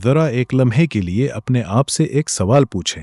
ذرا ایک لمحے کے لیے اپنے آپ سے ایک سوال پوچھیں،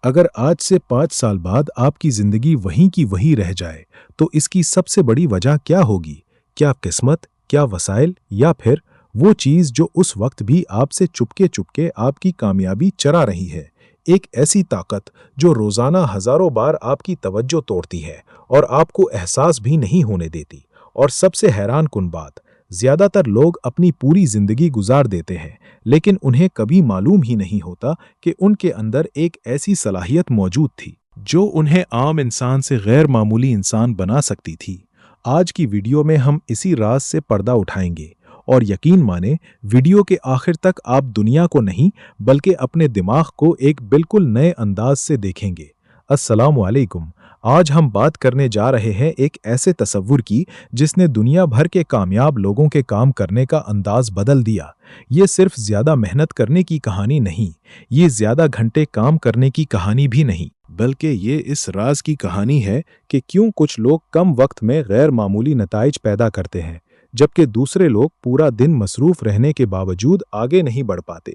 اگر آج سے 5 سال بعد آپ کی زندگی وہیں کی وہیں رہ جائے تو اس کی سب سے بڑی وجہ کیا ہوگی؟ کیا قسمت، کیا وسائل، یا پھر وہ چیز جو اس وقت بھی آپ سے چپکے چپکے آپ کی کامیابی چرا رہی ہے؟ ایک ایسی طاقت جو روزانہ ہزاروں بار آپ کی توجہ توڑتی ہے اور آپ کو احساس بھی نہیں ہونے دیتی۔ اور سب سے حیران کن بات، زیادہ تر لوگ اپنی پوری زندگی گزار دیتے ہیں لیکن انہیں کبھی معلوم ہی نہیں ہوتا کہ ان کے اندر ایک ایسی صلاحیت موجود تھی جو انہیں عام انسان سے غیر معمولی انسان بنا سکتی تھی۔ آج کی ویڈیو میں ہم اسی راز سے پردہ اٹھائیں گے، اور یقین مانیں ویڈیو کے آخر تک آپ دنیا کو نہیں بلکہ اپنے دماغ کو ایک بالکل نئے انداز سے دیکھیں گے۔ السلام علیکم۔ آج ہم بات کرنے جا رہے ہیں ایک ایسے تصور کی جس نے دنیا بھر کے کامیاب لوگوں کے کام کرنے کا انداز بدل دیا۔ یہ صرف زیادہ محنت کرنے کی کہانی نہیں، یہ زیادہ گھنٹے کام کرنے کی کہانی بھی نہیں، بلکہ یہ اس راز کی کہانی ہے کہ کیوں کچھ لوگ کم وقت میں غیر معمولی نتائج پیدا کرتے ہیں جبکہ دوسرے لوگ پورا دن مصروف رہنے کے باوجود آگے نہیں بڑھ پاتے۔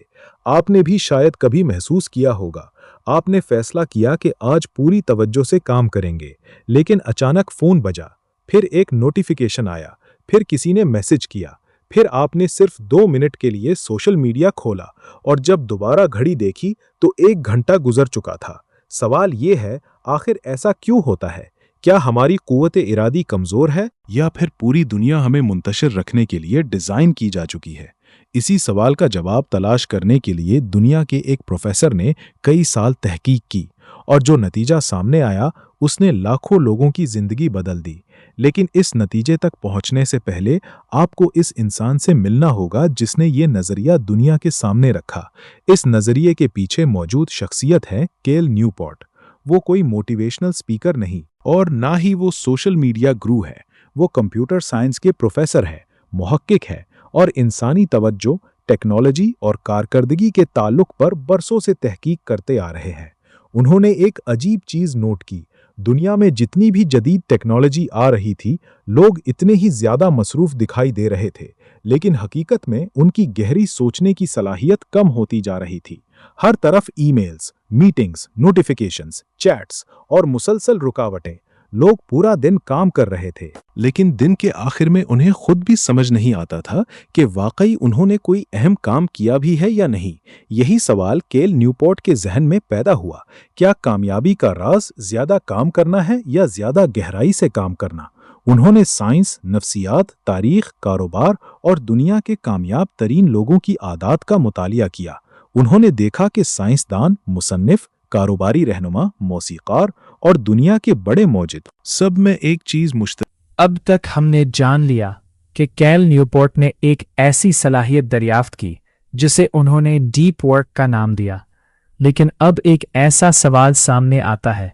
آپ نے بھی شاید کبھی محسوس کیا ہوگا، آپ نے فیصلہ کیا کہ آج پوری توجہ سے کام کریں گے، لیکن اچانک فون بجا، پھر ایک نوٹیفیکیشن آیا، پھر کسی نے میسج کیا، پھر آپ نے صرف 2 منٹ کے لیے سوشل میڈیا کھولا، اور جب دوبارہ گھڑی دیکھی تو 1 گھنٹہ گزر چکا تھا۔ سوال یہ ہے، آخر ایسا کیوں ہوتا ہے؟ کیا ہماری قوت ارادی کمزور ہے، یا پھر پوری دنیا ہمیں منتشر رکھنے کے لیے ڈیزائن کی جا چکی ہے؟ اسی سوال کا جواب تلاش کرنے کے لیے دنیا کے ایک پروفیسر نے کئی سال تحقیق کی، اور جو نتیجہ سامنے آیا اس نے لاکھوں لوگوں کی زندگی بدل دی۔ لیکن اس نتیجے تک پہنچنے سے پہلے آپ کو اس انسان سے ملنا ہوگا جس نے یہ نظریہ دنیا کے سامنے رکھا۔ اس نظریے کے پیچھے موجود شخصیت ہے کیل نیوپورٹ۔ وہ کوئی موٹیویشنل سپیکر نہیں، اور نہ ہی وہ سوشل میڈیا گرو ہے۔ وہ کمپیوٹر سائنس کے پروفیسر ہے، محقق ہے، اور انسانی توجہ، ٹیکنالوجی اور کارکردگی کے تعلق پر برسوں سے تحقیق کرتے آ رہے ہیں۔ انہوں نے ایک عجیب چیز نوٹ کی، دنیا میں جتنی بھی جدید ٹیکنالوجی آ رہی تھی، لوگ اتنے ہی زیادہ مصروف دکھائی دے رہے تھے، لیکن حقیقت میں ان کی گہری سوچنے کی صلاحیت کم ہوتی جا رہی تھی۔ ہر طرف e mails, meetings, notifications, chats اور مسلسل رکاوٹیں۔ لوگ پورا دن کام کر رہے تھے، لیکن دن کے آخر میں انہیں خود بھی سمجھ نہیں آتا تھا کہ واقعی انہوں نے کوئی اہم کام کیا بھی ہے یا نہیں۔ یہی سوال کیل نیوپورٹ کے ذہن میں پیدا ہوا، کیا کامیابی کا راز زیادہ کام کرنا ہے یا زیادہ گہرائی سے کام کرنا؟ انہوں نے سائنس، نفسیات، تاریخ، کاروبار اور دنیا کے کامیاب ترین لوگوں کی عادات کا مطالعہ کیا۔ انہوں نے دیکھا کہ سائنسدان، مصنف، کاروباری رہنما، موسیقار اور دنیا کے بڑے موجد سب میں ایک چیز مشترک۔ اب تک ہم نے جان لیا کہ کیل نیوپورٹ نے ایک ایسی صلاحیت دریافت کی جسے انہوں نے ڈیپ ورک کا نام دیا، لیکن اب ایک ایسا سوال سامنے آتا ہے،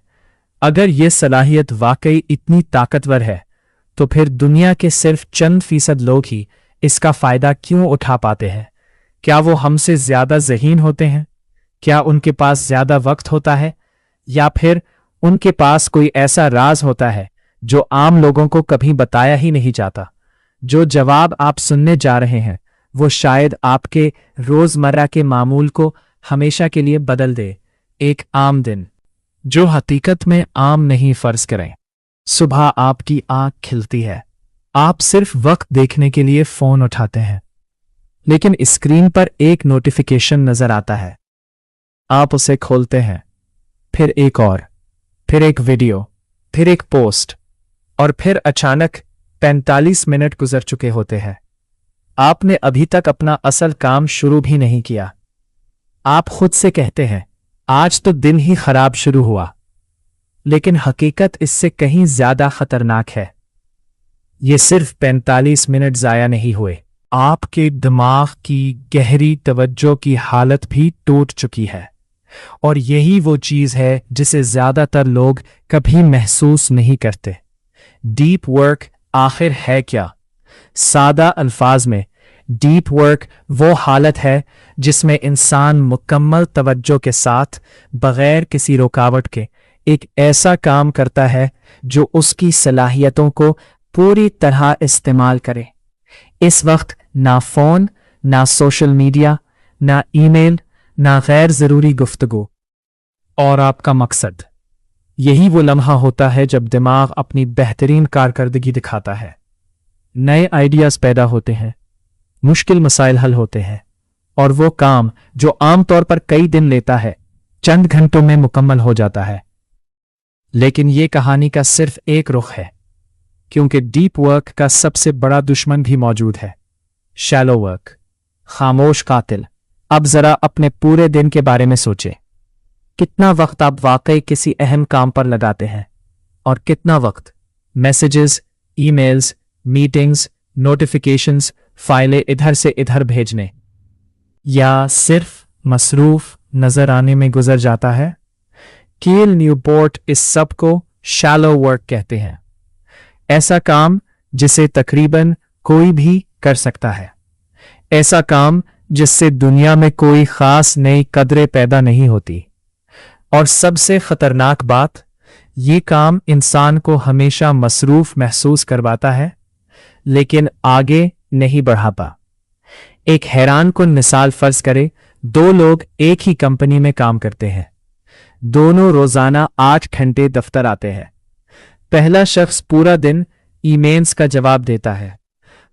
اگر یہ صلاحیت واقعی اتنی طاقتور ہے تو پھر دنیا کے صرف چند فیصد لوگ ہی اس کا فائدہ کیوں اٹھا پاتے ہیں؟ کیا وہ ہم سے زیادہ ذہین ہوتے ہیں؟ کیا ان کے پاس زیادہ وقت ہوتا ہے؟ یا پھر ان کے پاس کوئی ایسا راز ہوتا ہے جو عام لوگوں کو کبھی بتایا ہی نہیں جاتا؟ جو جواب آپ سننے جا رہے ہیں وہ شاید آپ کے روزمرہ کے معمول کو ہمیشہ کے لیے بدل دے۔ ایک عام دن جو حقیقت میں عام نہیں، فرض کریں صبح آپ کی آنکھ کھلتی ہے، آپ صرف وقت دیکھنے کے لیے فون اٹھاتے ہیں، لیکن اسکرین پر ایک نوٹیفیکیشن نظر آتا ہے، آپ اسے کھولتے ہیں، پھر ایک اور، پھر ایک ویڈیو، پھر ایک پوسٹ، اور پھر اچانک 45 منٹ گزر چکے ہوتے ہیں۔ آپ نے ابھی تک اپنا اصل کام شروع بھی نہیں کیا۔ آپ خود سے کہتے ہیں آج تو دن ہی خراب شروع ہوا، لیکن حقیقت اس سے کہیں زیادہ خطرناک ہے۔ یہ صرف 45 منٹ ضائع نہیں ہوئے، آپ کے دماغ کی گہری توجہ کی حالت بھی ٹوٹ چکی ہے، اور یہی وہ چیز ہے جسے زیادہ تر لوگ کبھی محسوس نہیں کرتے۔ ڈیپ ورک آخر ہے کیا؟ سادہ الفاظ میں، ڈیپ ورک وہ حالت ہے جس میں انسان مکمل توجہ کے ساتھ بغیر کسی رکاوٹ کے ایک ایسا کام کرتا ہے جو اس کی صلاحیتوں کو پوری طرح استعمال کرے۔ اس وقت نہ فون، نہ سوشل میڈیا، ना ईमेल, ना गैर ज़रूरी गुफ्तगू। और आपका मकसद, यही वो लम्हा होता है जब दिमाग अपनी बेहतरीन कारकर्दगी दिखाता है। नए आइडियाज़ पैदा होते हैं, मुश्किल मसाइल हल होते हैं, और वो काम जो आमतौर पर कई दिन लेता है चंद घंटों में मुकम्मल हो जाता है। लेकिन ये कहानी का सिर्फ एक रुख है, क्योंकि डीप वर्क का सबसे बड़ा दुश्मन भी मौजूद है, शैलो वर्क, खामोश कातिल। अब जरा अपने पूरे दिन के बारे में सोचें। कितना वक्त आप वाकई किसी अहम काम पर लगाते हैं और कितना वक्त मैसेजेस, ईमेल्स, मीटिंग्स, नोटिफिकेशंस, फाइलें इधर से इधर भेजने या सिर्फ मसरूफ नजर आने में गुजर जाता है। कील न्यूपोर्ट इस सब को शैलो वर्क कहते हैं। ऐसा काम जिसे तकरीबन कोई भी कर सकता है, ऐसा काम जिससे दुनिया में कोई खास नई कदरें पैदा नहीं होती, और सबसे खतरनाक बात, ये काम इंसान को हमेशा मसरूफ महसूस करवाता है लेकिन आगे नहीं बढ़ाता। एक हैरानकुन मिसाल फर्ज करें, दो लोग एक ही कंपनी में काम करते हैं, दोनों रोजाना 8 घंटे दफ्तर आते हैं। पहला शख्स पूरा दिन ईमेल्स का जवाब देता है,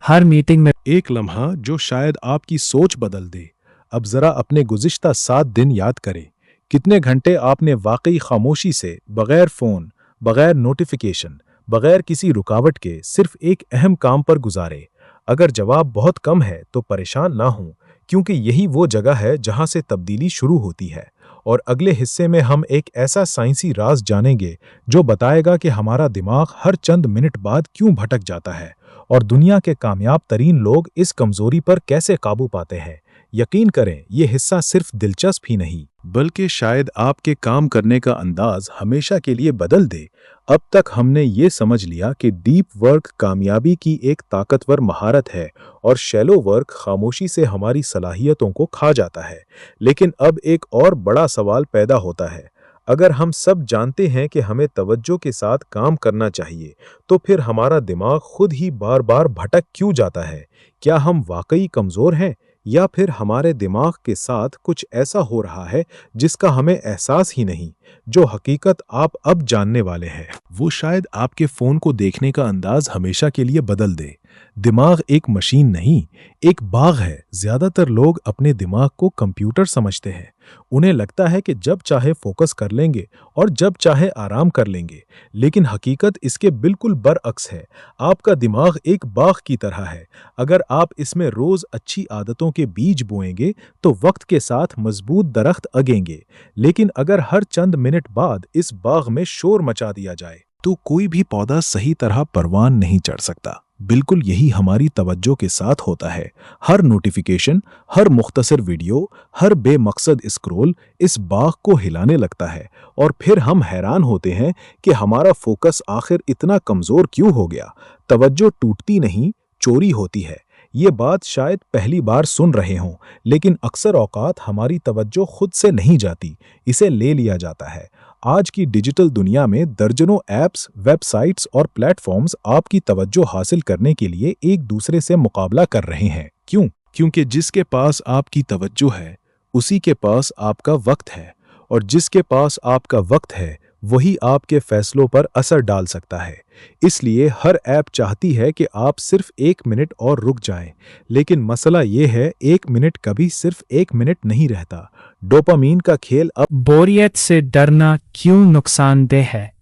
हर मीटिंग में एक लम्हा जो शायद आपकी सोच बदल दे। अब जरा अपने गुज़िश्ता 7 दिन याद करें। कितने घंटे आपने वाकई खामोशी से, बगैर फोन, बगैर नोटिफिकेशन, बगैर किसी रुकावट के सिर्फ एक अहम काम पर गुजारे? अगर जवाब बहुत कम है तो परेशान ना हो, क्योंकि यही वो जगह है जहां से तब्दीली शुरू होती है। और अगले हिस्से में हम एक ऐसा साइंसी राज जानेंगे जो बताएगा कि हमारा दिमाग हर चंद मिनट बाद क्यों भटक जाता है और दुनिया के कामयाब तरीन लोग इस कमजोरी पर कैसे काबू पाते हैं। यकीन करें, ये हिस्सा सिर्फ दिलचस्प ही नहीं बल्कि शायद आपके काम करने का अंदाज हमेशा के लिए बदल दे। अब तक हमने ये समझ लिया कि डीप वर्क कामयाबी की एक ताकतवर महारत है और शैलो वर्क खामोशी से हमारी सलाहियतों को खा जाता है। लेकिन अब एक और बड़ा सवाल पैदा होता है। अगर हम सब जानते हैं कि हमें तवज्जो के साथ काम करना चाहिए, तो फिर हमारा दिमाग खुद ही बार बार भटक क्यों जाता है? क्या हम वाकई कमज़ोर हैं, या फिर हमारे दिमाग के साथ कुछ ऐसा हो रहा है जिसका हमें एहसास ही नहीं? जो हकीकत आप अब जानने वाले हैं वो शायद आपके फ़ोन को देखने का अंदाज हमेशा के लिए बदल दे। दिमाग एक मशीन नहीं, एक बाग है। ज़्यादातर लोग अपने दिमाग को कंप्यूटर समझते हैं। उन्हें लगता है कि जब चाहे फोकस कर लेंगे और जब चाहे आराम कर लेंगे, लेकिन हकीकत इसके बिल्कुल बरअक्स है। आपका दिमाग एक बाग की तरह है। अगर आप इसमें रोज़ अच्छी आदतों के बीज बोएंगे तो वक्त के साथ मजबूत दरख्त अगेंगे। लेकिन अगर हर चंद मिनट बाद इस बाग में शोर मचा दिया जाए तो कोई भी पौधा सही तरह परवान नहीं चढ़ सकता। बिल्कुल यही हमारी तवज्जो के साथ होता है। हर नोटिफिकेशन, हर मुख्तसर वीडियो, हर बेमकसद स्क्रॉल इस बाग को हिलाने लगता है, और फिर हम हैरान होते हैं कि हमारा फोकस आखिर इतना कमज़ोर क्यों हो गया। तवज्जो टूटती नहीं, चोरी होती है। ये बात शायद पहली बार सुन रहे हों, लेकिन अक्सर औकात हमारी तवज्जो खुद से नहीं जाती, इसे ले लिया जाता है। आज की डिजिटल दुनिया में दर्जनों ऐप्स, वेबसाइट्स और प्लेटफॉर्म्स आपकी तवज्जो हासिल करने के लिए एक दूसरे से मुकाबला कर रहे हैं। क्यों? क्योंकि जिसके पास आपकी तवज्जो है उसी के पास आपका वक्त है, और जिसके पास आपका वक्त है वही आपके फैसलों पर असर डाल सकता है। इसलिए हर ऐप चाहती है कि आप सिर्फ 1 मिनट और रुक जाएं, लेकिन मसला ये है 1 मिनट कभी सिर्फ 1 मिनट नहीं रहता। डोपामीन का खेल अब बोरियत से डरना क्यों नुकसानदेह है?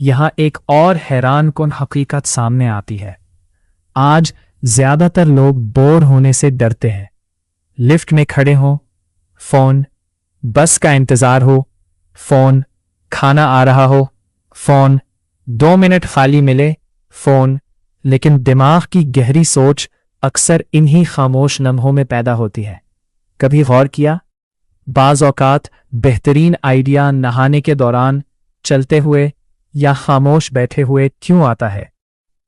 यहाँ एक और हैरानकुन हकीकत सामने आती है। आज ज्यादातर लोग बोर होने से डरते हैं। लिफ्ट में खड़े हों, फोन, बस का इंतजार हो, फोन, खाना आ रहा हो, फोन, 2 मिनट खाली मिले, फोन। लेकिन दिमाग की गहरी सोच अक्सर इन्हीं खामोश लम्हों में पैदा होती है। कभी गौर किया? बाज़ औकात बेहतरीन आइडिया नहाने के दौरान, चलते हुए या खामोश बैठे हुए क्यों आता है?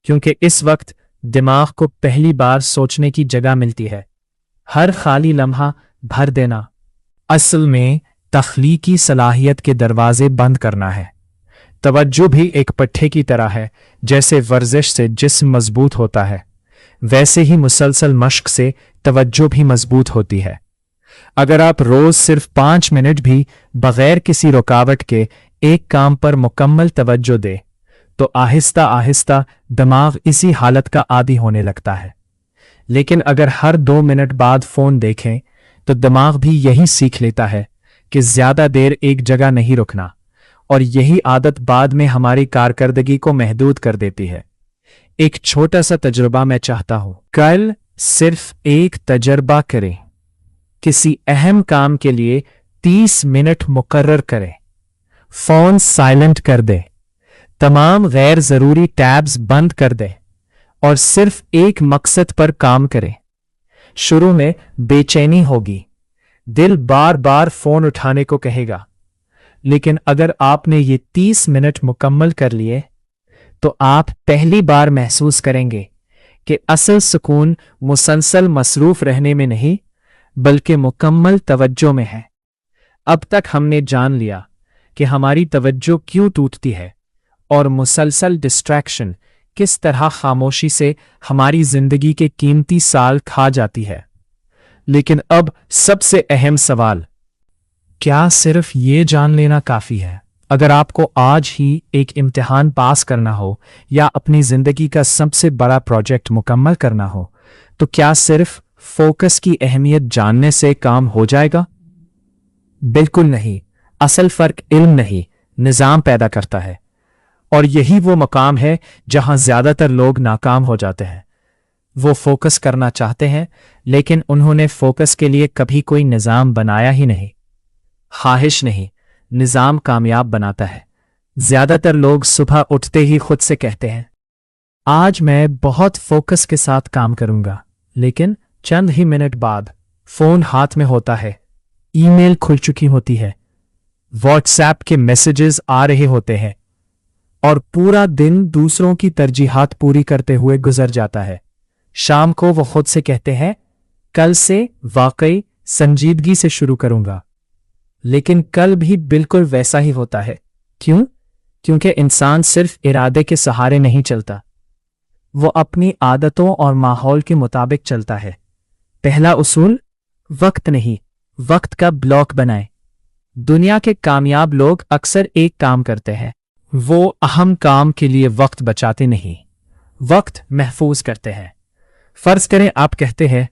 क्योंकि इस वक्त दिमाग को पहली बार सोचने की जगह मिलती है। हर खाली लम्हा भर देना असल में तख्लीकी सलाहियत के दरवाजे बंद करना है। तवज्जो भी एक पट्टे की तरह है। जैसे वर्जिश से जिस्म मजबूत होता है, वैसे ही मुसलसल मश्क से तवज्जो भी मजबूत होती है। अगर आप रोज सिर्फ 5 मिनट भी बगैर किसी रुकावट के एक काम पर मुकम्मल तवज्जो दे तो आहिस्ता आहिस्ता दिमाग इसी हालत का आदी होने लगता है। लेकिन अगर हर 2 मिनट बाद फोन देखें तो दिमाग भी यही सीख लेता है कि ज्यादा देर एक जगह नहीं रुकना, और यही आदत बाद में हमारी कारकर्दगी को महदूद कर देती है। एक छोटा सा तजुर्बा मैं चाहता हूं। कल सिर्फ एक तजर्बा करें, किसी अहम काम के लिए 30 मिनट मुकर्रर करें, फोन साइलेंट कर दे, तमाम गैर जरूरी टैब्स बंद कर दे और सिर्फ एक मकसद पर काम करें। शुरू में बेचैनी होगी, दिल बार बार फोन उठाने को कहेगा, लेकिन अगर आपने ये 30 मिनट मुकम्मल कर लिए तो आप पहली बार महसूस करेंगे कि असल सुकून मुसलसल मसरूफ रहने में नहीं बल्कि मुकम्मल तवज्जो में है। अब तक हमने जान लिया कि हमारी तवज्जो क्यों टूटती है और मुसलसल डिस्ट्रैक्शन किस तरह खामोशी से हमारी जिंदगी के कीमती साल खा जाती है। लेकिन अब सबसे अहम सवाल, क्या सिर्फ ये जान लेना काफी है? अगर आपको आज ही एक इम्तिहान पास करना हो या अपनी जिंदगी का सबसे बड़ा प्रोजेक्ट मुकम्मल करना हो तो क्या सिर्फ फोकस की अहमियत जानने से काम हो जाएगा? बिल्कुल नहीं। असल फर्क इल्म नहीं, निजाम पैदा करता है, और यही वो मकाम है जहां ज्यादातर लोग नाकाम हो जाते हैं। वो फोकस करना चाहते हैं लेकिन उन्होंने फोकस के लिए कभी कोई निजाम बनाया ही नहीं। ख्वाहिश नहीं, निजाम कामयाब बनाता है। ज्यादातर लोग सुबह उठते ही खुद से कहते हैं, आज मैं बहुत फोकस के साथ काम करूंगा, लेकिन चंद ही मिनट बाद फोन हाथ में होता है, ईमेल खुल चुकी होती है, व्हाट्सएप के मैसेजेस आ रहे होते हैं और पूरा दिन दूसरों की तरजीहात पूरी करते हुए गुजर जाता है। शाम को वो खुद से कहते हैं, कल से वाकई संजीदगी से शुरू करूंगा, लेकिन कल भी बिल्कुल वैसा ही होता है। क्यों? क्योंकि इंसान सिर्फ इरादे के सहारे नहीं चलता, वो अपनी आदतों और माहौल के मुताबिक चलता है। पहला उसूल, वक्त नहीं, वक्त का ब्लॉक बनाएं। दुनिया के कामयाब लोग अक्सर एक काम करते हैं, वो अहम काम के लिए वक्त बचाते नहीं, वक्त महफूज करते हैं। फर्ज करें आप कहते हैं,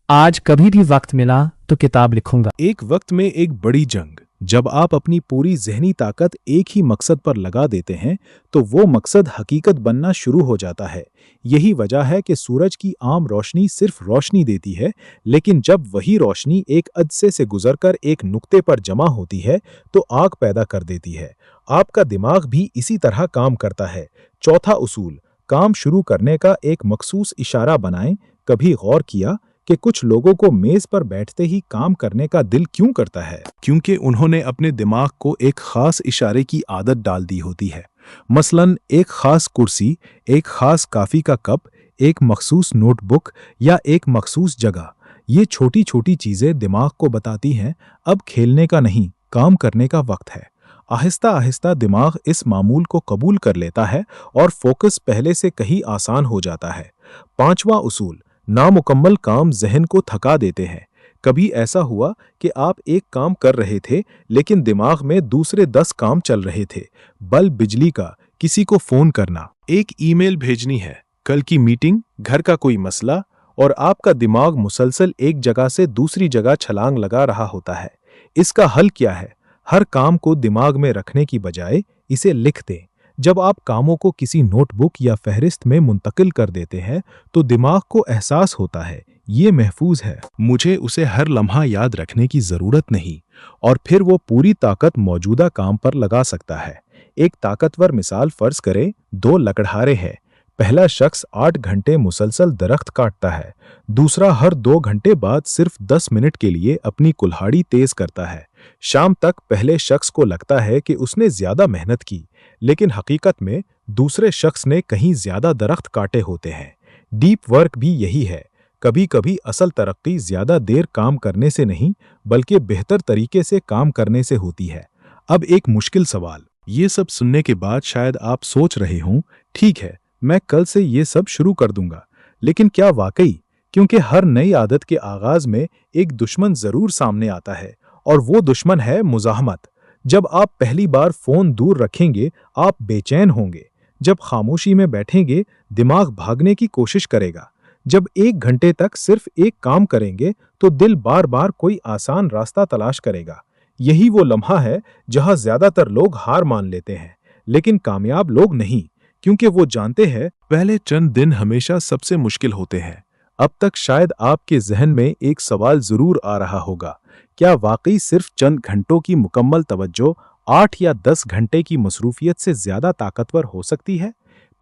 आज कभी भी वक्त मिला तो किताब लिखूंगा। एक वक्त में एक बड़ी जंग, जब आप अपनी पूरी जहनी ताकत एक ही मकसद पर लगा देते हैं तो वो मकसद हकीकत बनना शुरू हो जाता है। यही वजह है कि सूरज की आम रोशनी सिर्फ रोशनी देती है, लेकिन जब वही रोशनी एक अदसे से गुजरकर एक नुक्ते पर जमा होती है तो आग पैदा कर देती है। आपका दिमाग भी इसी तरह काम करता है। चौथा उसूल, काम शुरू करने का एक मखसूस इशारा बनाएं। कभी गौर किया कि कुछ लोगों को मेज पर बैठते ही काम करने का दिल क्यों करता है? क्योंकि उन्होंने अपने दिमाग को एक खास इशारे की आदत डाल दी होती है। मसलन एक खास कुर्सी, एक खास कॉफी का कप, एक मखसूस नोटबुक या एक मखसूस जगह। ये छोटी छोटी चीजें दिमाग को बताती हैं, अब खेलने का नहीं, काम करने का वक्त है। आहिस्ता आहिस्ता दिमाग इस मामूल को कबूल कर लेता है और फोकस पहले से कहीं आसान हो जाता है। पांचवा उसूल, नामुकम्मल काम जहन को थका देते हैं। कभी ऐसा हुआ कि आप एक काम कर रहे थे लेकिन दिमाग में दूसरे 10 काम चल रहे थे। बल्ब बिजली का, किसी को फोन करना, एक ईमेल भेजनी है, कल की मीटिंग, घर का कोई मसला, और आपका दिमाग मुसलसल एक जगह से दूसरी जगह छलांग लगा रहा होता है। इसका हल क्या है? हर काम को दिमाग में रखने की बजाय इसे लिख दें। जब आप कामों को किसी नोटबुक या फहरिस्त में मुंतकिल कर देते हैं तो दिमाग को एहसास होता है ये महफूज है, मुझे उसे हर लम्हा याद रखने की जरूरत नहीं, और फिर वो पूरी ताकत मौजूदा काम पर लगा सकता है। एक ताकतवर मिसाल फर्ज करें, 2 लकड़हारे हैं। पहला शख्स 8 घंटे मुसलसल दरख्त काटता है, दूसरा हर 2 घंटे बाद सिर्फ 10 मिनट के लिए अपनी कुल्हाड़ी तेज करता है। शाम तक पहले शख्स को लगता है कि उसने ज्यादा मेहनत की, लेकिन हकीकत में दूसरे शख्स ने कहीं ज्यादा दरख्त काटे होते हैं। डीप वर्क भी यही है। कभी कभी असल तरक्की ज्यादा देर काम करने से नहीं बल्कि बेहतर तरीके से काम करने से होती है। अब एक मुश्किल सवाल, ये सब सुनने के बाद शायद आप सोच रहे हों, ठीक है, मैं कल से ये सब शुरू कर दूंगा, लेकिन क्या वाकई क्योंकि हर नई आदत के आगाज में एक दुश्मन जरूर सामने आता है, और वो दुश्मन है मुज़ाहमत। जब आप पहली बार फोन दूर रखेंगे, आप बेचैन होंगे। जब खामोशी में बैठेंगे, दिमाग भागने की कोशिश करेगा। जब 1 घंटे तक सिर्फ एक काम करेंगे, तो दिल बार बार कोई आसान रास्ता तलाश करेगा। यही वो लम्हा है जहां ज्यादातर लोग हार मान लेते हैं, लेकिन कामयाब लोग नहीं, क्योंकि वो जानते हैं पहले चंद दिन हमेशा सबसे मुश्किल होते हैं। अब तक शायद आपके जहन में एक सवाल जरूर आ रहा होगा, क्या वाकई सिर्फ चंद घंटों की मुकम्मल तवज्जो 8 या 10 घंटे की मसरूफियत से ज्यादा ताकतवर हो सकती है?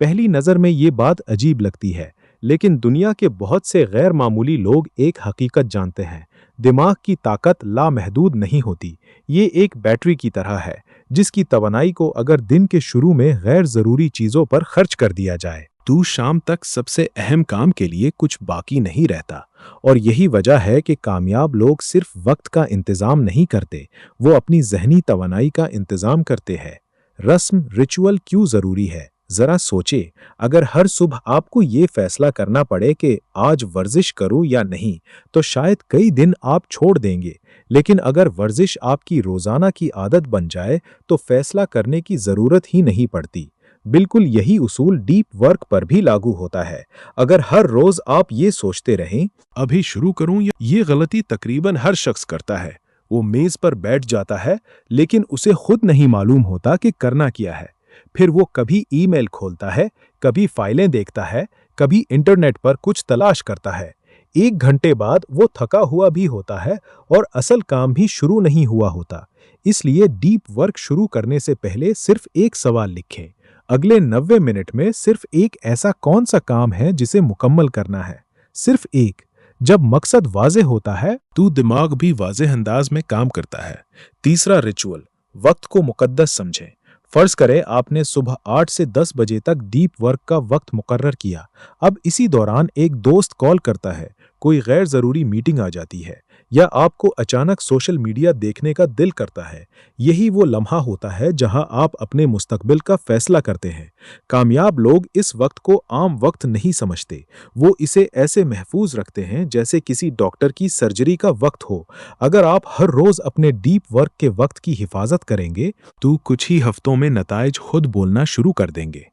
पहली नज़र में ये बात अजीब लगती है, लेकिन दुनिया के बहुत से गैर मामूली लोग एक हकीकत जानते हैं। दिमाग की ताकत लामहदूद नहीं होती। ये एक बैटरी की तरह है, जिसकी तवानाई को अगर दिन के शुरू में गैर ज़रूरी चीज़ों पर खर्च कर दिया जाए, तो शाम तक सबसे अहम काम के लिए कुछ बाकी नहीं रहता। और यही वजह है कि कामयाब लोग सिर्फ वक्त का इंतज़ाम नहीं करते, वो अपनी ज़हनी तवानाई का इंतज़ाम करते हैं। रस्म रिचुअल क्यों ज़रूरी है? ज़रा सोचे, अगर हर सुबह आपको ये फैसला करना पड़े कि आज वर्जिश करूं या नहीं, तो शायद कई दिन आप छोड़ देंगे। लेकिन अगर वर्जिश आपकी रोज़ाना की आदत बन जाए, तो फैसला करने की ज़रूरत ही नहीं पड़ती। बिल्कुल यही उसूल डीप वर्क पर भी लागू होता है। अगर हर रोज़ आप ये सोचते रहें, अभी शुरू करूं, या ये गलती तकरीबन हर शख्स करता है। वो मेज़ पर बैठ जाता है, लेकिन उसे खुद नहीं मालूम होता कि करना क्या है। फिर वो कभी ईमेल खोलता है, कभी फाइलें देखता है, कभी इंटरनेट पर कुछ तलाश करता है। 1 घंटे बाद वो थका हुआ भी होता है और असल काम भी शुरू नहीं हुआ होता। इसलिए डीप वर्क शुरू करने से पहले सिर्फ एक सवाल लिखें, अगले 90 मिनट में सिर्फ एक ऐसा कौन सा काम है जिसे मुकम्मल करना है? सिर्फ एक। जब मकसद वाज़े होता है, तो दिमाग भी वाज़े अंदाज में काम करता है। तीसरा रिचुअल, वक्त को मुकद्दस समझें। फर्ज करें आपने सुबह 8 से 10 बजे तक डीप वर्क का वक्त मुकर्रर किया। अब इसी दौरान एक दोस्त कॉल करता है, कोई गैर ज़रूरी मीटिंग आ जाती है, या आपको अचानक सोशल मीडिया देखने का दिल करता है। यही वो लम्हा होता है जहां आप अपने मुस्तकबिल का फैसला करते हैं। कामयाब लोग इस वक्त को आम वक्त नहीं समझते, वो इसे ऐसे महफूज रखते हैं जैसे किसी डॉक्टर की सर्जरी का वक्त हो। अगर आप हर रोज अपने डीप वर्क के वक्त की हिफाजत करेंगे, तो कुछ ही हफ्तों में नताइज खुद बोलना शुरू कर देंगे।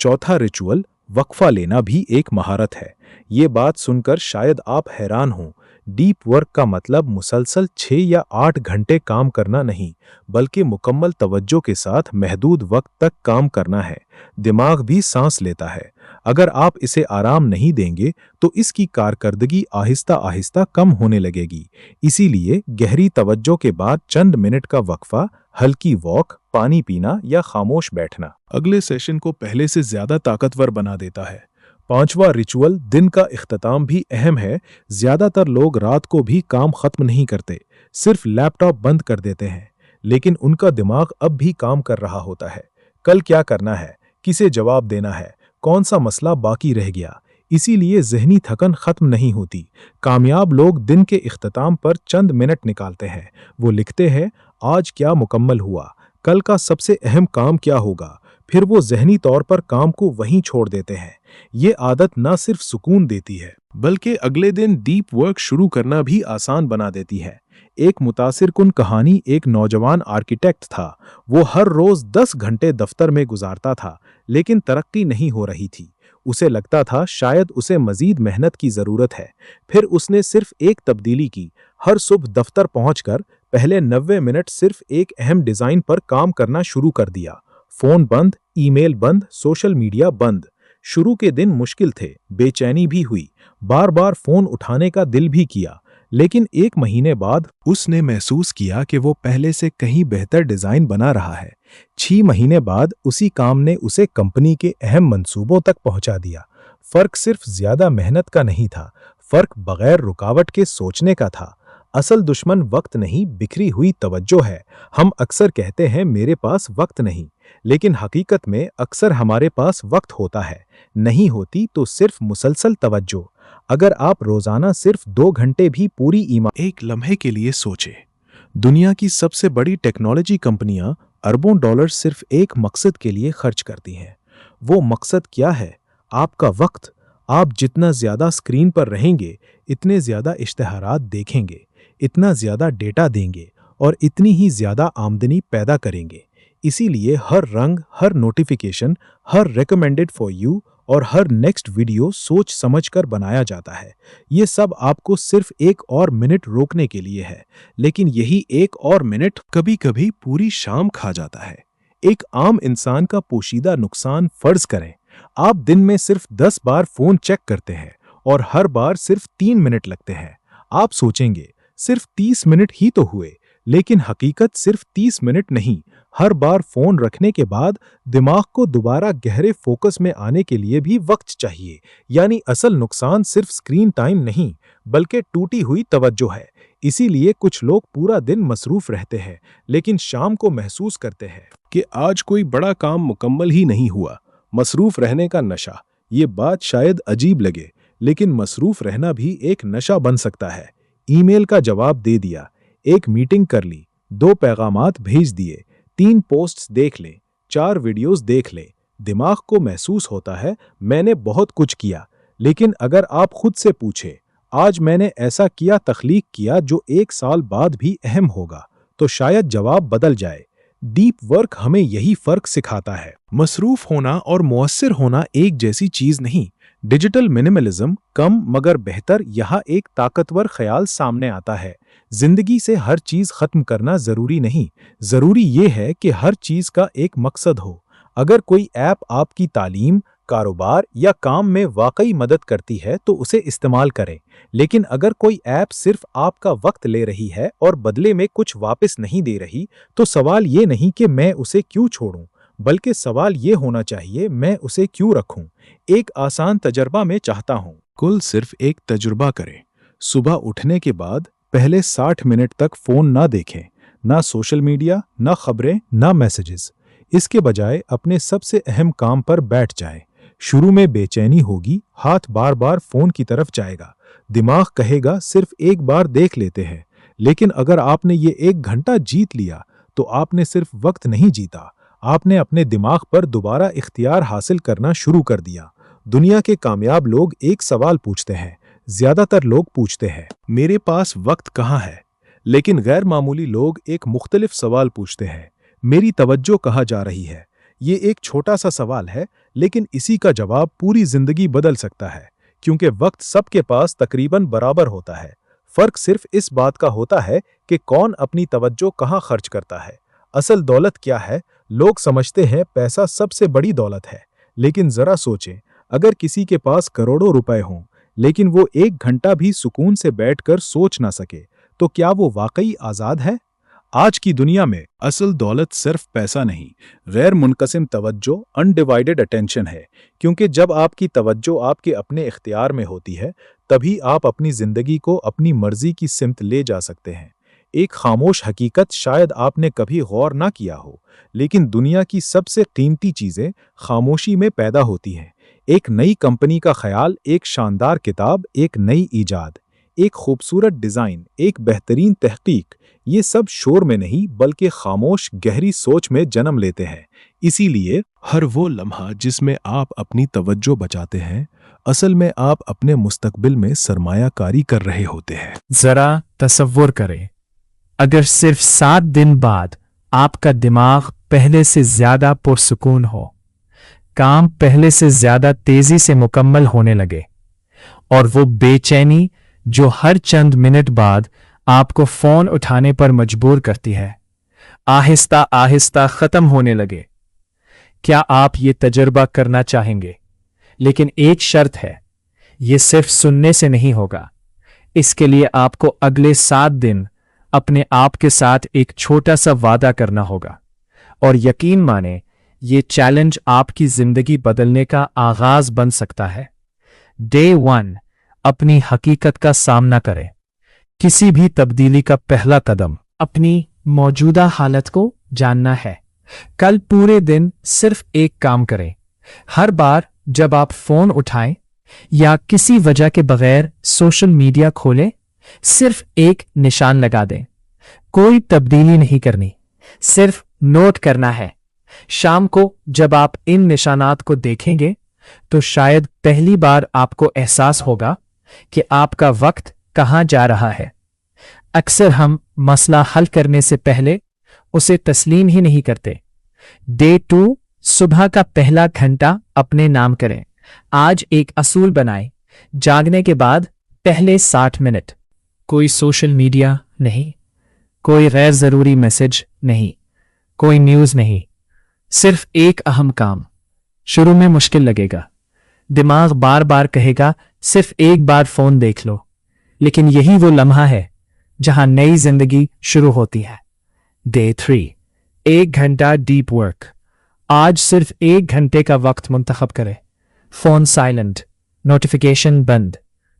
चौथा रिचुअल, वक्फा लेना भी एक महारत है। ये बात सुनकर शायद आप हैरान हों। डीप वर्क का मतलब मुसलसल 6 या 8 घंटे काम करना नहीं, बल्कि मुकम्मल तवज्जो के साथ महदूद वक्त तक काम करना है। दिमाग भी सांस लेता है। अगर आप इसे आराम नहीं देंगे, तो इसकी कारकर्दगी आहिस्ता आहिस्ता कम होने लगेगी। इसीलिए गहरी तवज्जो के बाद चंद मिनट का वक्फा, हल्की वॉक, पानी पीना या खामोश बैठना अगले सेशन को पहले से ज्यादा ताकतवर बना देता है। पांचवा रिचुअल, दिन का इख्तिताम भी अहम है। ज्यादातर लोग रात को भी काम खत्म नहीं करते, सिर्फ लैपटॉप बंद कर देते हैं, लेकिन उनका दिमाग अब भी काम कर रहा होता है। कल क्या करना है, किसे जवाब देना है, कौन सा मसला बाकी रह गया। इसीलिए ज़हनी थकन खत्म नहीं होती। कामयाब लोग दिन के इख्तिताम पर चंद मिनट निकालते हैं। वो लिखते हैं, आज क्या मुकम्मल हुआ, कल का सबसे अहम काम क्या होगा। फिर वो ज़हनी तौर पर काम को वहीं छोड़ देते हैं। ये आदत न सिर्फ सुकून देती है, बल्कि अगले दिन डीप वर्क शुरू करना भी आसान बना देती है। एक मुतासिर कुन कहानी, एक नौजवान आर्किटेक्ट था। वो हर रोज 10 घंटे दफ्तर में गुजारता था, लेकिन तरक्की नहीं हो रही थी। उसे लगता था शायद उसे मजीद मेहनत की ज़रूरत है। फिर उसने सिर्फ एक तब्दीली की, हर सुबह दफ्तर पहुंचकर पहले 90 मिनट सिर्फ एक अहम डिज़ाइन पर काम करना शुरू कर दिया। फ़ोन बंद, ईमेल बंद, सोशल मीडिया बंद। शुरू के दिन मुश्किल थे, बेचैनी भी हुई, बार बार फ़ोन उठाने का दिल भी किया। लेकिन 1 महीने बाद उसने महसूस किया कि वो पहले से कहीं बेहतर डिज़ाइन बना रहा है। 6 महीने बाद उसी काम ने उसे कंपनी के अहम मंसूबों तक पहुंचा दिया। फ़र्क सिर्फ ज़्यादा मेहनत का नहीं था, फ़र्क बगैर रुकावट के सोचने का था। असल दुश्मन वक्त नहीं, बिखरी हुई तवज्जो है। हम अक्सर कहते हैं मेरे पास वक्त नहीं, लेकिन हकीकत में अक्सर हमारे पास वक्त होता है। नहीं होती तो सिर्फ मुसलसल तवज्जो। अगर आप रोजाना सिर्फ 2 घंटे भी पूरी एक लम्हे के लिए सोचें। दुनिया की सबसे बड़ी टेक्नोलॉजी कंपनियां अरबों डॉलर सिर्फ एक मकसद के लिए खर्च करती हैं। वो मकसद क्या है? आपका वक्त। आप जितना ज्यादा स्क्रीन पर रहेंगे, इतने ज्यादा इश्तिहारात देखेंगे, इतना ज्यादा डेटा देंगे और इतनी ही ज्यादा आमदनी पैदा करेंगे। इसीलिए हर रंग, हर नोटिफिकेशन, हर रिकमेंडेड फॉर यू और हर नेक्स्ट वीडियो सोच समझकर बनाया जाता है। ये सब आपको सिर्फ 1 और मिनट रोकने के लिए है, लेकिन यही 1 और मिनट कभी कभी पूरी शाम खा जाता है। एक आम इंसान का पोशीदा नुकसान फर्ज करें, आप दिन में सिर्फ 10 बार फोन चेक करते हैं और हर बार सिर्फ 3 मिनट लगते हैं। आप सोचेंगे सिर्फ 30 मिनट ही तो हुए, लेकिन हकीकत सिर्फ 30 मिनट नहीं। हर बार फोन रखने के बाद दिमाग को दोबारा गहरे फोकस में आने के लिए भी वक्त चाहिए। यानी असल नुकसान सिर्फ स्क्रीन टाइम नहीं, बल्कि टूटी हुई तवज्जो है। इसीलिए कुछ लोग पूरा दिन मसरूफ रहते हैं, लेकिन शाम को महसूस करते हैं कि आज कोई बड़ा काम मुकम्मल ही नहीं हुआ। मसरूफ रहने का नशा, ये बात शायद अजीब लगे, लेकिन मसरूफ रहना भी एक नशा बन सकता है। ईमेल का जवाब दे दिया, एक मीटिंग कर ली, 2 पैगामात भेज दिए, 3 पोस्ट्स देख ले, 4 वीडियोस देख ले। दिमाग को महसूस होता है मैंने बहुत कुछ किया, लेकिन अगर आप खुद से पूछे आज मैंने ऐसा किया तख्लीक किया जो 1 साल बाद भी अहम होगा, तो शायद जवाब बदल जाए। डीप वर्क हमें यही फर्क सिखाता है। मसरूफ होना और मुअस्सिर होना एक जैसी चीज नहीं। डिजिटल मिनिमलिज्म, कम मगर बेहतर, यहाँ एक ताकतवर ख्याल सामने आता है। जिंदगी से हर चीज खत्म करना जरूरी नहीं, जरूरी ये है कि हर चीज का एक मकसद हो। अगर कोई ऐप आपकी तालीम, कारोबार या काम में वाकई मदद करती है तो उसे इस्तेमाल करें, लेकिन अगर कोई ऐप सिर्फ आपका वक्त ले रही है और बदले में कुछ वापस नहीं दे रही, तो सवाल ये नहीं कि मैं उसे क्यों छोड़ूं, बल्कि सवाल ये होना चाहिए मैं उसे क्यों रखूं। एक आसान तजर्बा मैं चाहता हूं, कुल सिर्फ एक तजुर्बा करें। सुबह उठने के बाद पहले 60 मिनट तक फोन ना देखें, ना सोशल मीडिया, ना खबरें, ना मैसेजेस। इसके बजाय अपने सबसे अहम काम पर बैठ जाएं। शुरू में बेचैनी होगी, हाथ बार बार फोन की तरफ जाएगा, दिमाग कहेगा सिर्फ एक बार देख लेते हैं। लेकिन अगर आपने ये 1 घंटा जीत लिया, तो आपने सिर्फ वक्त नहीं जीता, आपने अपने दिमाग पर दोबारा इख्तियार हासिल करना शुरू कर दिया। दुनिया के कामयाब लोग एक सवाल पूछते हैं, ज्यादातर लोग पूछते हैं मेरे पास वक्त कहाँ है, लेकिन गैर मामूली लोग एक मुख्तलिफ सवाल पूछते हैं, मेरी तवज्जो कहाँ जा रही है। ये एक छोटा सा सवाल है, लेकिन इसी का जवाब पूरी जिंदगी बदल सकता है, क्योंकि वक्त सबके पास तकरीबन बराबर होता है। फर्क सिर्फ इस बात का होता है कि कौन अपनी तवज्जो कहाँ खर्च करता है। असल दौलत क्या है? लोग समझते हैं पैसा सबसे बड़ी दौलत है, लेकिन जरा सोचें, अगर किसी के पास करोड़ों रुपए हों, लेकिन वो 1 घंटा भी सुकून से बैठकर सोच ना सके, तो क्या वो वाकई आजाद है? आज की दुनिया में असल दौलत सिर्फ पैसा नहीं, गैर मुनक़सिम तवज्जो, अनडिवाइडेड अटेंशन है। क्योंकि जब आपकी तवज्जो आपके अपने इख्तियार में होती है, तभी आप अपनी जिंदगी को अपनी मर्जी की सिमत ले जा सकते हैं। एक खामोश हकीकत शायद आपने कभी गौर ना किया हो, लेकिन दुनिया की सबसे कीमती चीजें खामोशी में पैदा होती हैं। एक नई कंपनी का ख्याल, एक शानदार किताब, एक नई ईजाद, एक खूबसूरत डिजाइन, एक बेहतरीन तहकीक, ये सब शोर में नहीं बल्कि खामोश गहरी सोच में जन्म लेते हैं। इसीलिए हर वो लम्हा जिसमें आप अपनी तवज्जो बचाते हैं, असल में आप अपने मुस्तकबिल में सरमायाकारी कर रहे होते हैं। जरा तसव्वुर करें, अगर सिर्फ 7 दिन बाद आपका दिमाग पहले से ज्यादा पुरसुकून हो, काम पहले से ज्यादा तेजी से मुकम्मल होने लगे, और वो बेचैनी जो हर चंद मिनट बाद आपको फोन उठाने पर मजबूर करती है, आहिस्ता आहिस्ता खत्म होने लगे। क्या आप ये तजर्बा करना चाहेंगे? लेकिन एक शर्त है, ये सिर्फ सुनने से नहीं होगा। इसके लिए आपको अगले 7 दिन अपने आप के साथ एक छोटा सा वादा करना होगा, और यकीन माने ये चैलेंज आपकी जिंदगी बदलने का आगाज बन सकता है। डे 1, अपनी हकीकत का सामना करें। किसी भी तब्दीली का पहला कदम अपनी मौजूदा हालत को जानना है। कल पूरे दिन सिर्फ एक काम करें। हर बार जब आप फोन उठाएं या किसी वजह के बगैर सोशल मीडिया खोलें, सिर्फ एक निशान लगा दें। कोई तब्दीली नहीं करनी, सिर्फ नोट करना है। शाम को जब आप इन निशानात को देखेंगे, तो शायद पहली बार आपको एहसास होगा कि आपका वक्त कहाँ जा रहा है। अक्सर हम मसला हल करने से पहले उसे तस्लीम ही नहीं करते। डे 2, सुबह का पहला घंटा अपने नाम करें। आज एक असूल बनाएं, जागने के बाद पहले 60 मिनट कोई सोशल मीडिया नहीं, कोई गैर जरूरी मैसेज नहीं, कोई न्यूज नहीं, सिर्फ एक अहम काम। शुरू में मुश्किल लगेगा, दिमाग बार बार कहेगा सिर्फ एक बार फोन देख लो, लेकिन यही वो लम्हा है जहां नई जिंदगी शुरू होती है। डे 3, 1 घंटा डीप वर्क। आज सिर्फ 1 घंटे का वक्त मुंतखब करें। फोन साइलेंट, नोटिफिकेशन बंद,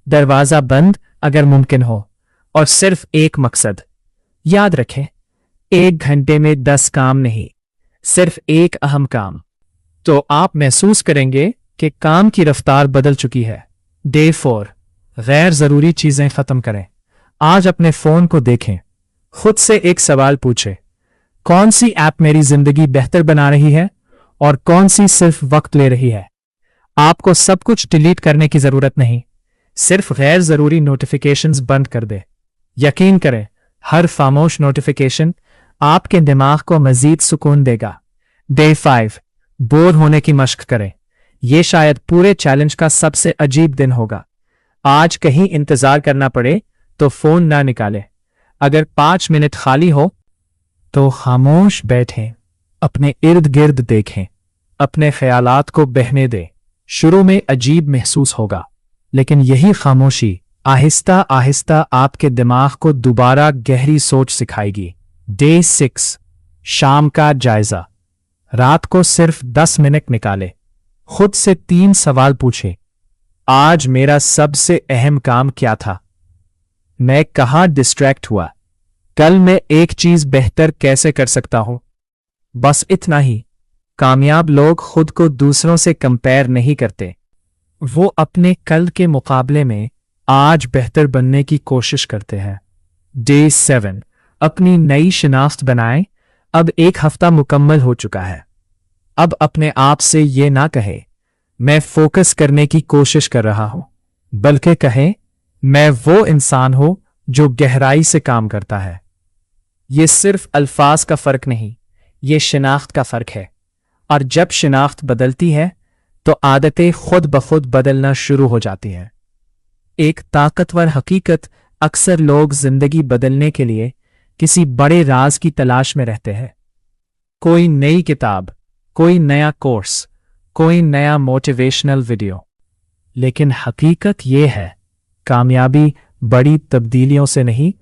दरवाजा बंद अगर मुमकिन हो, और सिर्फ एक मकसद। याद रखें, 1 घंटे में 10 काम नहीं, सिर्फ एक अहम काम। तो आप महसूस करेंगे कि काम की रफ्तार बदल चुकी है। डे 4, गैर जरूरी चीजें खत्म करें। आज अपने फोन को देखें, खुद से एक सवाल पूछें, कौन सी ऐप मेरी जिंदगी बेहतर बना रही है और कौन सी सिर्फ वक्त ले रही है। आपको सब कुछ डिलीट करने की जरूरत नहीं, सिर्फ गैर जरूरी नोटिफिकेशंस बंद कर दे। यकीन करें, हर खामोश नोटिफिकेशन आपके दिमाग को मजीद सुकून देगा। डे 5, बोर होने की मश्क करें। यह शायद पूरे चैलेंज का सबसे अजीब दिन होगा। आज कहीं इंतजार करना पड़े तो फोन ना निकालें। अगर 5 मिनट खाली हो तो खामोश बैठें, अपने इर्द गिर्द देखें, अपने ख्यालात को बहने दें। शुरू में अजीब महसूस होगा, लेकिन यही खामोशी आहिस्ता आहिस्ता आपके दिमाग को दोबारा गहरी सोच सिखाएगी। डे 6, शाम का जायजा। रात को सिर्फ 10 मिनट निकाले, खुद से 3 सवाल पूछें। आज मेरा सबसे अहम काम क्या था? मैं कहां डिस्ट्रैक्ट हुआ? कल मैं एक चीज बेहतर कैसे कर सकता हूं? बस इतना ही। कामयाब लोग खुद को दूसरों से कंपेयर नहीं करते, वो अपने कल के मुकाबले में आज बेहतर बनने की कोशिश करते हैं। डे 7, अपनी नई शिनाख्त बनाएं। अब 1 हफ्ता मुकम्मल हो चुका है। अब अपने आप से ये ना कहे मैं फोकस करने की कोशिश कर रहा हूं, बल्कि कहें मैं वो इंसान हूं जो गहराई से काम करता है। ये सिर्फ अल्फाज का फर्क नहीं, ये शिनाख्त का फर्क है। और जब शिनाख्त बदलती है तो आदतें खुद ब खुद बदलना शुरू हो जाती हैं। एक ताकतवर हकीकत, अक्सर लोग जिंदगी बदलने के लिए किसी बड़े राज की तलाश में रहते हैं। कोई नई किताब, कोई नया कोर्स, कोई नया मोटिवेशनल वीडियो। लेकिन हकीकत यह है, कामयाबी बड़ी तब्दीलियों से नहीं,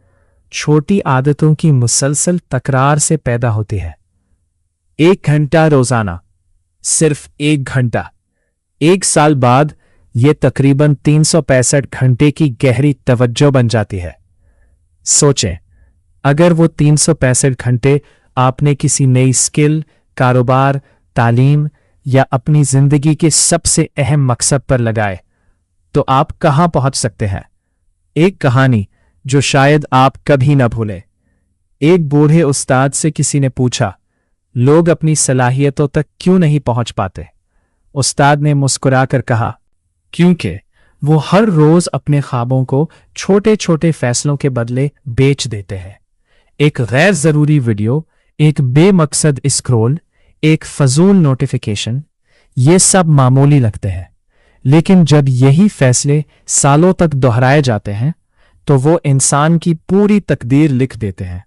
छोटी आदतों की मुसलसल तकरार से पैदा होती है। 1 घंटा रोजाना, सिर्फ 1 घंटा। 1 साल बाद यह तकरीबन 365 घंटे की गहरी तवज्जो बन जाती है। सोचें, अगर वो 365 घंटे आपने किसी नई स्किल, कारोबार, तालीम या अपनी जिंदगी के सबसे अहम मकसद पर लगाए, तो आप कहां पहुंच सकते हैं? एक कहानी जो शायद आप कभी न भूलें। एक बूढ़े उस्ताद से किसी ने पूछा, लोग अपनी सलाहियतों तक क्यों नहीं पहुंच पाते? उस्ताद ने मुस्कुराकर कहा, क्योंकि वो हर रोज अपने ख्वाबों को छोटे छोटे फैसलों के बदले बेच देते हैं। एक गैर जरूरी वीडियो, एक बेमकसद स्क्रॉल, एक फजूल नोटिफिकेशन, ये सब मामूली लगते हैं, लेकिन जब यही फैसले सालों तक दोहराए जाते हैं तो वो इंसान की पूरी तकदीर लिख देते हैं।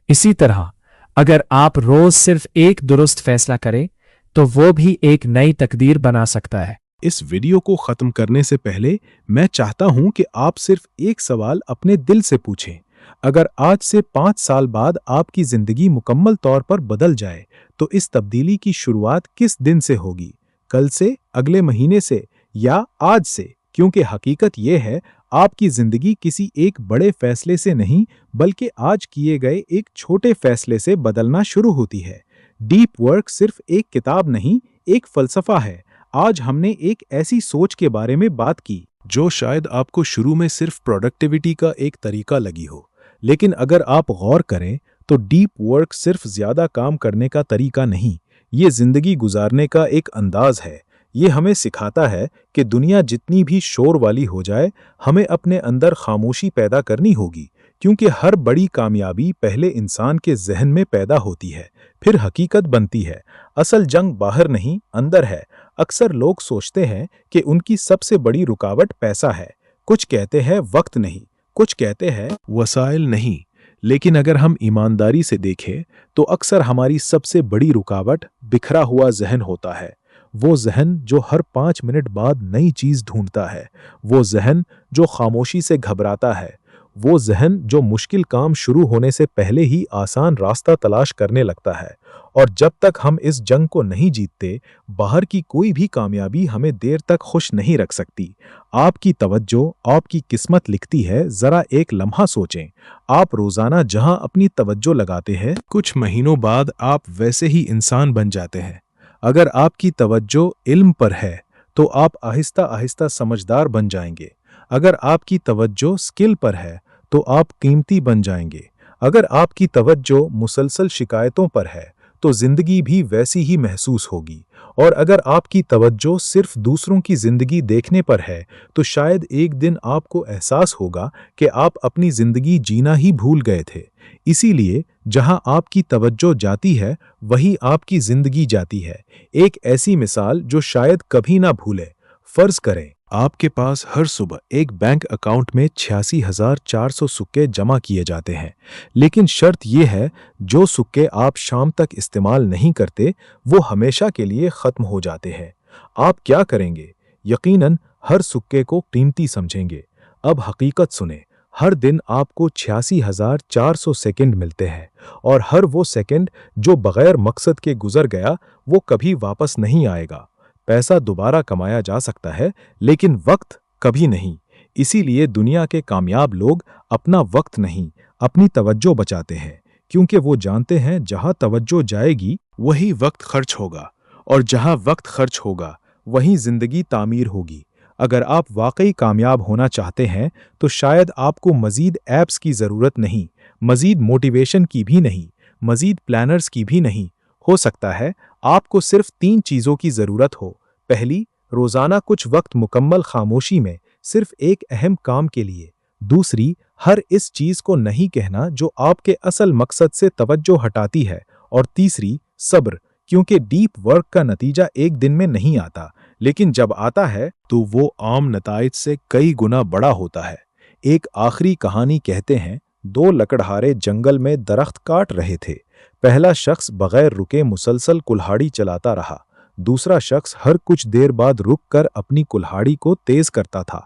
इसी तरह अगर आप रोज सिर्फ एक दुरुस्त फैसला करें तो वो भी एक नई तकदीर बना सकता है। इस वीडियो को खत्म करने से पहले मैं चाहता हूं कि आप सिर्फ एक सवाल अपने दिल से पूछें। अगर आज से 5 साल बाद आपकी जिंदगी मुकम्मल तौर पर बदल जाए तो इस तब्दीली की शुरुआत किस दिन से होगी? कल से, अगले महीने से या आज से? क्योंकि हकीकत यह है, आपकी जिंदगी किसी एक बड़े फैसले से नहीं बल्कि आज किए गए एक छोटे फैसले से बदलना शुरू होती है। डीप वर्क सिर्फ एक किताब नहीं, एक फलसफा है। आज हमने एक ऐसी सोच के बारे में बात की जो शायद आपको शुरू में सिर्फ प्रोडक्टिविटी का एक तरीका लगी हो, लेकिन अगर आप गौर करें तो डीप वर्क सिर्फ ज्यादा काम करने का तरीका नहीं, ये जिंदगी गुजारने का एक अंदाज है। ये हमें सिखाता है कि दुनिया जितनी भी शोर वाली हो जाए, हमें अपने अंदर खामोशी पैदा करनी होगी, क्योंकि हर बड़ी कामयाबी पहले इंसान के जहन में पैदा होती है, फिर हकीकत बनती है। असल जंग बाहर नहीं, अंदर है। अक्सर लोग सोचते हैं कि उनकी सबसे बड़ी रुकावट पैसा है। कुछ कहते हैं वक्त नहीं, कुछ कहते हैं वसाइल नहीं। लेकिन अगर हम ईमानदारी से देखें तो अक्सर हमारी सबसे बड़ी रुकावट बिखरा हुआ जहन होता है। वो जहन जो हर 5 मिनट बाद नई चीज ढूंढता है, वो जहन जो खामोशी से घबराता है, वो जहन जो मुश्किल काम शुरू होने से पहले ही आसान रास्ता तलाश करने लगता है। और जब तक हम इस जंग को नहीं जीतते, बाहर की कोई भी कामयाबी हमें देर तक खुश नहीं रख सकती। आपकी तवज्जो आपकी किस्मत लिखती है। जरा एक लम्हा सोचें, आप रोजाना जहां अपनी तवज्जो लगाते हैं, कुछ महीनों बाद आप वैसे ही इंसान बन जाते हैं। अगर आपकी तवज्जो इल्म पर है तो आप आहिस्ता आहिस्ता समझदार बन जाएंगे। अगर आपकी तवज्जो स्किल पर है तो आप कीमती बन जाएंगे। अगर आपकी तवज्जो मुसलसल शिकायतों पर है तो जिंदगी भी वैसी ही महसूस होगी। और अगर आपकी तवज्जो सिर्फ दूसरों की जिंदगी देखने पर है तो शायद एक दिन आपको एहसास होगा कि आप अपनी जिंदगी जीना ही भूल गए थे। इसीलिए जहां आपकी तवज्जो जाती है वहीं आपकी जिंदगी जाती है। एक ऐसी मिसाल जो शायद कभी ना भूले। फर्ज करें आपके पास हर सुबह एक बैंक अकाउंट में 86,400 सिक्के जमा किए जाते हैं, लेकिन शर्त यह है जो सिक्के आप शाम तक इस्तेमाल नहीं करते वो हमेशा के लिए खत्म हो जाते हैं। आप क्या करेंगे? यकीनन हर सिक्के को कीमती समझेंगे। अब हकीकत सुने, हर दिन आपको 86,400 सेकंड मिलते हैं, और हर वो सेकंड जो बगैर मकसद के गुजर गया वो कभी वापस नहीं आएगा। पैसा दोबारा कमाया जा सकता है, लेकिन वक्त कभी नहीं। इसीलिए दुनिया के कामयाब लोग अपना वक्त नहीं, अपनी तवज्जो बचाते हैं, क्योंकि वो जानते हैं जहां तवज्जो जाएगी वही वक्त खर्च होगा, और जहां वक्त खर्च होगा वहीं जिंदगी तामीर होगी। अगर आप वाकई कामयाब होना चाहते हैं तो शायद आपको मजीद ऐप्स की ज़रूरत नहीं, मजीद मोटिवेशन की भी नहीं, मजीद प्लानर्स की भी नहीं। हो सकता है आपको सिर्फ 3 चीज़ों की ज़रूरत हो। पहली, रोज़ाना कुछ वक्त मुकम्मल खामोशी में सिर्फ एक अहम काम के लिए। दूसरी, हर इस चीज़ को नहीं कहना जो आपके असल मकसद से तवज्जो हटाती है। और तीसरी, सब्र, क्योंकि डीप वर्क का नतीजा एक दिन में नहीं आता, लेकिन जब आता है तो वो आम नताइज से कई गुना बड़ा होता है। एक आखिरी कहानी कहते हैं, 2 लकड़हारे जंगल में दरख्त काट रहे थे। पहला शख्स बगैर रुके मुसलसल कुल्हाड़ी चलाता रहा। दूसरा शख्स हर कुछ देर बाद रुक कर अपनी कुल्हाड़ी को तेज करता था।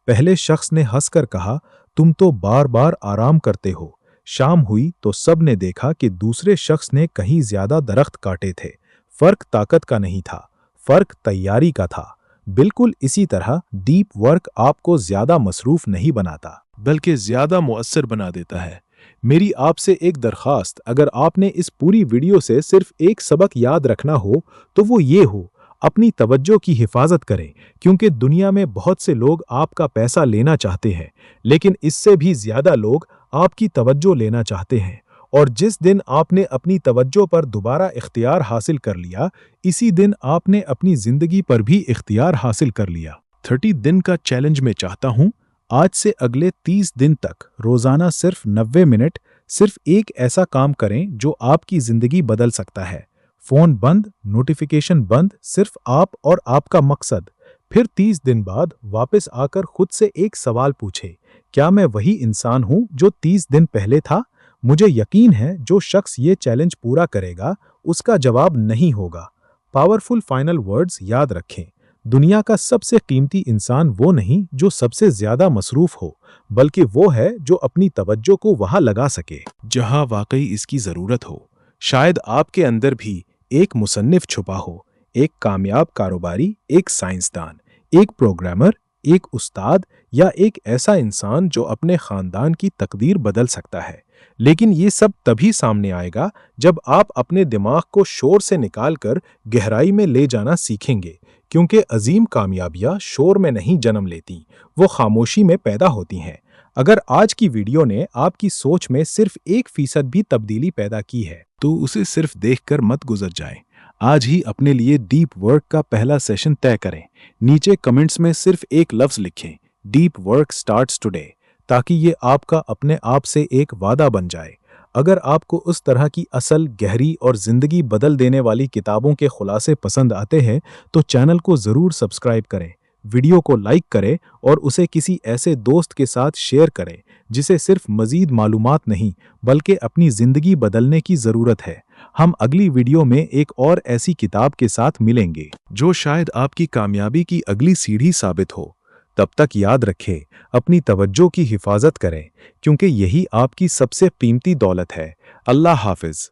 पहले शख्स ने हंसकर कहा, तुम तो बार बार आराम करते हो। शाम हुई तो सब ने देखा कि दूसरे शख्स ने कहीं ज्यादा दरख्त काटे थे। फर्क ताकत का नहीं था, फर्क तैयारी का था। बिल्कुल इसी तरह डीप वर्क आपको ज्यादा मसरूफ नहीं बनाता, बल्कि ज्यादा मुअस्सर बना देता है। मेरी आपसे एक दरखास्त, अगर आपने इस पूरी वीडियो से सिर्फ एक सबक याद रखना हो तो वो ये हो, अपनी तवज्जो की हिफाजत करें, क्योंकि दुनिया में बहुत से लोग आपका पैसा लेना चाहते हैं, लेकिन इससे भी ज्यादा लोग आपकी तवज्जो लेना चाहते हैं। और जिस दिन आपने अपनी तवज्जो पर दोबारा इख्तियार हासिल कर लिया, इसी दिन आपने अपनी जिंदगी पर भी इख्तियार हासिल कर लिया। 30 दिन का चैलेंज में चाहता हूं, आज से अगले 30 दिन तक रोजाना सिर्फ 90 मिनट सिर्फ एक ऐसा काम करें जो आपकी जिंदगी बदल सकता है। फोन बंद, नोटिफिकेशन बंद, सिर्फ आप और आपका मकसद। फिर 30 दिन बाद वापस आकर खुद से एक सवाल पूछे, क्या मैं वही इंसान हूं जो 30 दिन पहले था? मुझे यकीन है जो शख्स ये चैलेंज पूरा करेगा उसका जवाब नहीं होगा। पावरफुल फाइनल वर्ड्स याद रखें, दुनिया का सबसे कीमती इंसान वो नहीं जो सबसे ज्यादा मसरूफ हो, बल्कि वो है जो अपनी तवज्जो को वहां लगा सके जहां वाकई इसकी जरूरत हो। शायद आपके अंदर भी एक मुसन्निफ छुपा हो, एक कामयाब कारोबारी, एक साइंसदान, एक प्रोग्रामर, एक उस्ताद, या एक ऐसा इंसान जो अपने खानदान की तकदीर बदल सकता है। लेकिन ये सब तभी सामने आएगा जब आप अपने दिमाग को शोर से निकालकर गहराई में ले जाना सीखेंगे, क्योंकि अजीम कामयाबियां शोर में नहीं जन्म लेती, वो खामोशी में पैदा होती हैं। अगर आज की वीडियो ने आपकी सोच में सिर्फ 1% भी तब्दीली पैदा की है तो उसे सिर्फ देखकर मत गुजर जाएं। आज ही अपने लिए डीप वर्क का पहला सेशन तय करें। नीचे कमेंट्स में सिर्फ एक लफ्ज लिखें, डीप वर्क स्टार्ट्स टुडे, ताकि ये आपका अपने आप से एक वादा बन जाए। अगर आपको उस तरह की असल, गहरी और जिंदगी बदल देने वाली किताबों के खुलासे पसंद आते हैं तो चैनल को ज़रूर सब्सक्राइब करें, वीडियो को लाइक करें और उसे किसी ऐसे दोस्त के साथ शेयर करें जिसे सिर्फ मज़ीद मालूमात नहीं बल्कि अपनी ज़िंदगी बदलने की ज़रूरत है। हम अगली वीडियो में एक और ऐसी किताब के साथ मिलेंगे जो शायद आपकी कामयाबी की अगली सीढ़ी साबित हो। तब तक याद रखें, अपनी तवज्जो की हिफाजत करें, क्योंकि यही आपकी सबसे कीमती दौलत है। अल्लाह हाफिज।